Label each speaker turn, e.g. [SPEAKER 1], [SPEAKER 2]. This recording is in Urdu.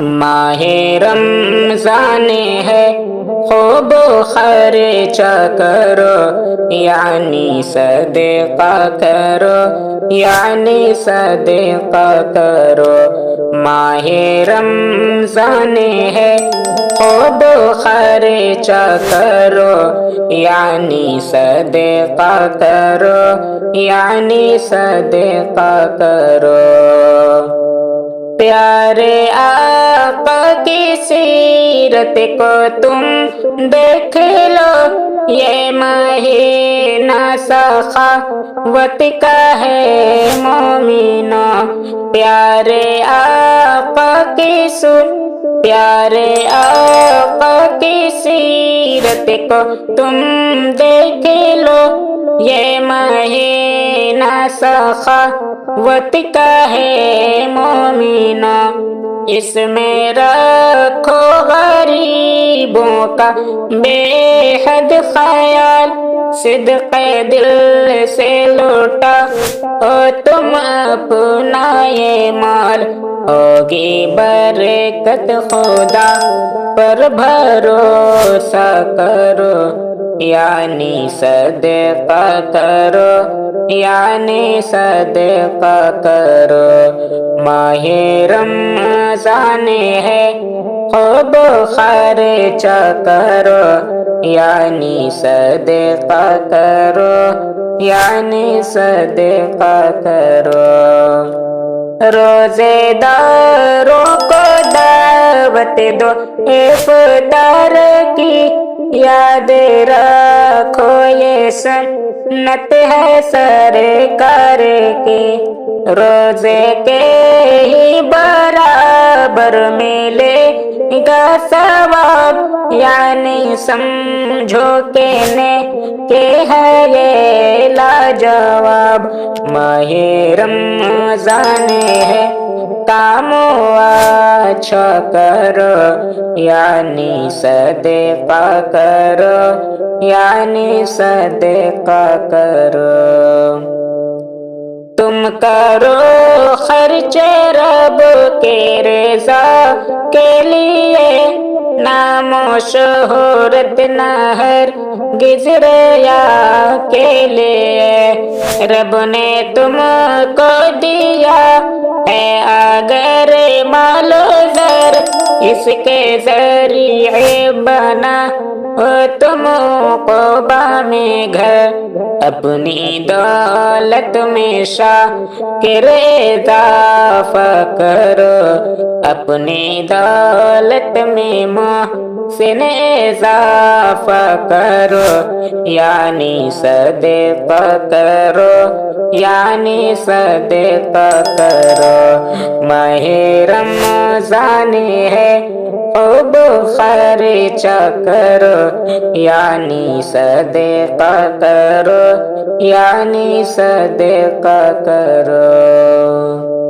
[SPEAKER 1] ماہ رمضان ہے، خوب خرچہ کرو یعنی صدقہ کرو، یعنی صدقہ کرو۔ ماہ رمضان ہے، خوب خرچہ کرو یعنی صدقہ کرو، یعنی صدقہ کرو۔ پیارے آقا کی سیرت کو تم دیکھ لو، یہ مہینہ سخاوت کا ہے مومنوں۔ پیارے آقا کی پیارے آقا کی سیرت کو تم دیکھ لو، یہ مہینہ سخاوت کا ہے مومنوں۔ اس میں رکھو غریبوں کا بے حد خیال، صدق دل سے لوٹا تم اپنا یہ مال، ہوگی برکت خدا پر بھروسہ کرو یعنی صدقہ کرو، یعنی صدقہ کرو۔ ماہ رمضان ہے، خوب خرچہ کرو یعنی صدقہ کرو، یعنی صدقہ کرو۔ روزے داروں کو دعوت دو افطار کی، یاد رکھو یہ سنت ہے سرکار کی، روزے کے ہی برابر ملے گا ثواب، یعنی سمجھو کہ نیکی ہے یہ لاجواب۔ ماہ رمضان ہے، کام اچھا کرو یعنی صدقہ کرو، یعنی صدقہ کرو۔ تم کرو خرچ رب کے رضا کے لیے، نام و شہرت نہ ہرگز ریا کے لیے۔ رب نے تم کو دیا ہے اگر مال و زر، اس کے ذریعے بنا تم عقبہ میں گھر، اپنی دولت میں شاکر اضافہ کرو، اپنی دولت میں محسن اضافہ کرو یعنی صدقہ کرو، یعنی صدقہ کرو۔ ماہ رمضان ہے، خوب خرچہ کرو یعنی صدقہ کرو، یعنی صدقہ کرو۔